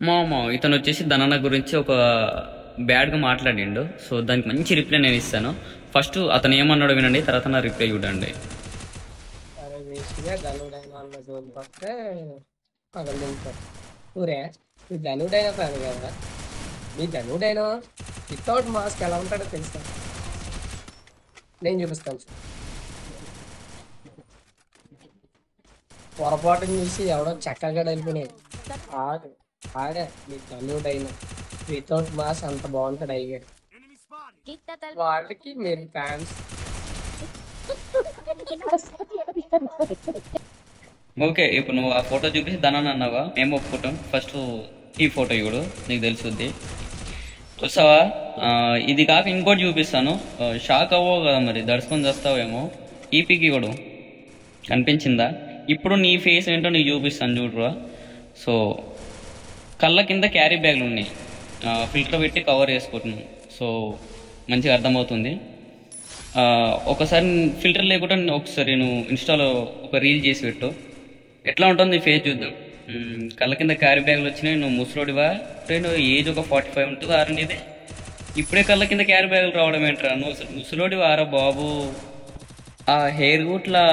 ఇతను వచ్చేసి ధనన్న గురించి ఒక బ్యాడ్గా మాట్లాడిండు. సో దానికి మంచి రిప్లై నేను ఇస్తాను. ఫస్ట్ అతను ఏమన్నాడో వినండి, తర్వాత నా రిప్లై చూడండి. అరే వేస్ట్గా ధనుడైన అన్న జోలికి వస్తే పగలదింటారు. ఊరే మీ ధనుడైన కాదు కదా, మీ ధనుడైన వితౌట్ మాస్క్ ఎలా ఉంటాడో తెలుసా? నేను చూపిస్తాను. పొరపాటుని చూసి ఎవడో చక్కగా వెళ్ళిపోయినాడు. ఆడు ఆడే మీ ధనుడైన వితౌట్ మాస్క్ అంత బాగుంటాడు అయ్యాడు. వాళ్ళకి మీరు ఫ్యాన్స్. ఓకే, ఇప్పుడు నువ్వు ఆ ఫోటో చూపించి ధనన్న అన్నావా, మేము ఒప్పుకుంటాం. ఫస్ట్ ఈ ఫోటో ఇవ్వడు, నీకు తెలుసుద్ది. చూసావా? ఇది కాక ఇంకోటి చూపిస్తాను, షాక్ అవ్వవు కదా మరి, దడుచుకొని చేస్తావేమో. ఈపీకి ఇవ్వడు, కనిపించిందా? ఇప్పుడు నీ ఫేస్ ఏంటో నీకు చూపిస్తాను చూడరా. సో కళ్ళ కింద క్యారీ బ్యాగ్లు ఉన్నాయి, ఫిల్టర్ పెట్టి కవర్ చేసుకుంటున్నాను. సో మంచిగా అర్థమవుతుంది. ఒకసారి ఫిల్టర్ లేకుండా ఒకసారి నువ్వు ఇన్స్టాలో ఒక రీల్ చేసి పెట్టు, ఎట్లా ఉంటుంది ఫేస్ చూద్దాం. కళ్ళ కింద క్యారీ బ్యాగ్లు వచ్చినాయి, నువ్వు ముసలోడివా? నువ్వు ఏజ్ ఒక 45 ఉంటుంది ఆరండిదే, ఇప్పుడే కళ్ళ కింద క్యారీ బ్యాగులు రావడం ఏంట్రా? నువ్వు అసలు ముసలోడివా ఆరా బాబు? ఆ హెయిర్ గుట్లా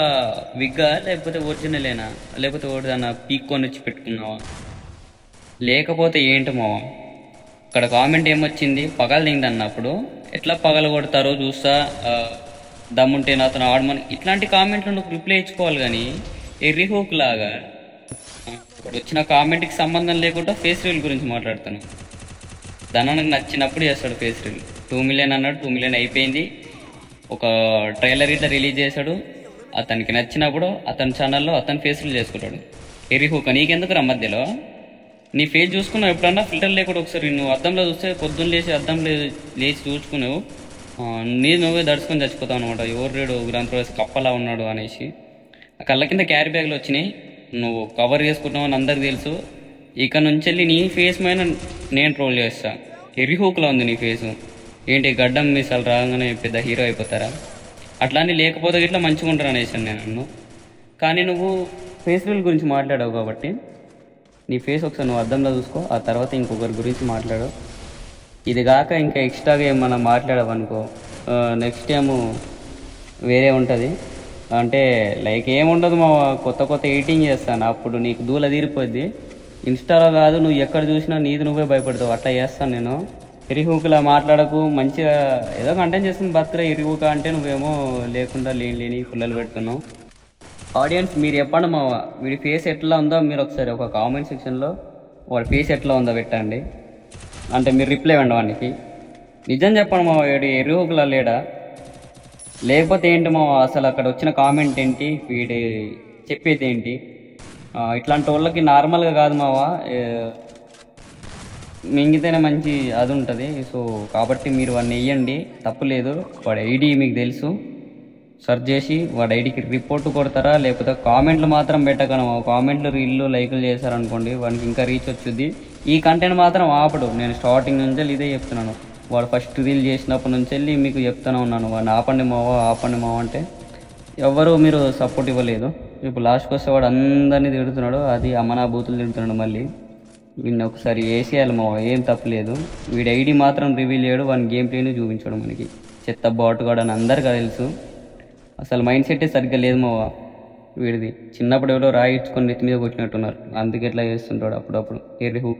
విగ్గా, లేకపోతే ఒరిజినలేనా, లేకపోతే ఒకటిదన్నా పీక్కొని వచ్చి పెట్టుకున్నావా? లేకపోతే ఏంటి మావా? ఇక్కడ కామెంట్ ఏమొచ్చింది, పగలదింది అన్నప్పుడు ఎట్లా పగల కొడతారో చూస్తా, దమ్ముంటే నాతో ఆడమని, ఇట్లాంటి కామెంట్లు నువ్వు రిప్లై ఇచ్చుకోవాలి. కానీ ఎర్రి హూక్ లాగా ఇప్పుడు వచ్చిన కామెంట్కి సంబంధం లేకుండా ఫేస్ రీల్ గురించి మాట్లాడుతాను. ధనానికి నచ్చినప్పుడు చేస్తాడు ఫేస్ రీల్. 2 మిలియన్ అన్నాడు, 2 మిలియన్ అయిపోయింది. ఒక ట్రైలర్ ఇట్లా రిలీజ్ చేశాడు, అతనికి నచ్చినప్పుడు అతని ఛానల్లో అతని ఫేస్ రీల్ చేసుకుంటాడు. ఎర్రి హూక్ నీకెందుకు రా మధ్యలో? నీ ఫేస్ చూసుకున్నావు ఎప్పుడన్నా ఫిల్టర్ లేకుండా? ఒకసారి నువ్వు అద్దంలో చూస్తే పొద్దున్న లేచి అద్దంలో లేచి చూసుకున్నావు, నువ్వే దడుచుకొని చచ్చిపోతావు అనమాట. ఎవరు రేడు గ్రాండ్ ప్రోస్ కప్పలా ఉన్నాడు అనేసి. ఆ కళ్ళ కింద క్యారీ బ్యాగ్లు వచ్చినాయి, నువ్వు కవర్ చేసుకుంటున్నావు అని అందరికి తెలుసు. ఇక నుంచి వెళ్ళి నీ ఫేస్ మీద నేను ట్రోల్ చేస్తా. ఎర్రి హూక్లా ఉంది నీ ఫేసు. ఏంటి గడ్డం మీసాలు రాగానే పెద్ద హీరో అయిపోతారా? అట్లానే లేకపోతే ఇట్లా మంచిగా ఉంటారు అనేసి నేను. కానీ నువ్వు ఫేస్ రీల్ గురించి మాట్లాడావు కాబట్టి నీ ఫేస్ ఒకసారి నువ్వు అద్దంలో చూసుకో, ఆ తర్వాత ఇంకొకరి గురించి మాట్లాడు. ఇది కాక ఇంకా ఎక్స్ట్రాగా ఏమన్నా మాట్లాడవనుకో, నెక్స్ట్ టైము వేరే ఉంటుంది. అంటే లైక్ ఏముండదు, మా కొత్త కొత్త ఎడిటింగ్ చేస్తాను, అప్పుడు నీకు దూల తీరిపోద్ది. ఇన్స్టాలో కాదు, నువ్వు ఎక్కడ చూసినా నీది నువ్వే భయపడతావు, అట్లా చేస్తాను నేను. ఎరిహూకులా మాట్లాడకు, మంచిగా ఏదో కంటెంట్ చేస్తుంది బతుకురా. ఎరిహూక అంటే నువ్వేమో లేకుండా లేని పుల్లలు పెడుతున్నావు. ఆడియన్స్ మీరు చెప్పండి మా వీడి ఫేస్ ఎట్లా ఉందో మీరు ఒకసారి ఒక కామెంట్ సెక్షన్లో వాడి ఫేస్ ఎట్లా ఉందో పెట్టండి. అంటే మీరు రిప్లై ఇవ్వండి వానికి. నిజం చెప్పండి మా వీడి ఎరువుకులా లేడా, లేకపోతే ఏంటి మా అసలు అక్కడ వచ్చిన కామెంట్ ఏంటి, వీడి చెప్పేది ఏంటి? ఇట్లాంటి వాళ్ళకి నార్మల్గా కాదు మావా, మింగితేనే మంచి అది ఉంటుంది. సో కాబట్టి మీరు వాడిని వెయ్యండి, తప్పులేదు. వాడి ఐడి మీకు తెలుసు, సెర్చ్ చేసి వాడి ఐడికి రిపోర్ట్ కొడతారా, లేకపోతే కామెంట్లు మాత్రం పెట్టకను. కామెంట్లు రీళ్ళు లైకులు చేశారనుకోండి, వానికి ఇంకా రీచ్ వచ్చుద్ది. ఈ కంటెంట్ మాత్రం ఆపడు. నేను స్టార్టింగ్ నుంచి ఇదే చెప్తున్నాను, వాడు ఫస్ట్ రీల్ చేసినప్పటి నుంచి వెళ్ళి మీకు చెప్తూనే ఉన్నాను, వాడిని ఆపండి మావా అంటే ఎవరు మీరు సపోర్ట్ ఇవ్వలేదు. ఇప్పుడు లాస్ట్కి వస్తే వాడు అందరినీ తిడుతున్నాడు, అది అమ్మనా బూతులు తిడుతున్నాడు. మళ్ళీ వీడిని ఒకసారి వేసేయాలి మావా, ఏం తప్పలేదు. వీడి ఐడి మాత్రం రివీల్ చేయడు, వాడిని గేమ్ ప్లేని చూపించాడు మనకి. చెత్త బాటుగాడు అని అందరికీ తెలుసు. అసలు మైండ్ సెట్టే సరిగ్గా లేదు మావా వీడిది. చిన్నప్పుడు ఎవరో రాయి ఇచ్చుకొని నెత్తి మీద కొట్టినట్టున్నారు, అందుకే ఎట్లా చేస్తుంటాడు అప్పుడప్పుడు. ఎర్రి హూ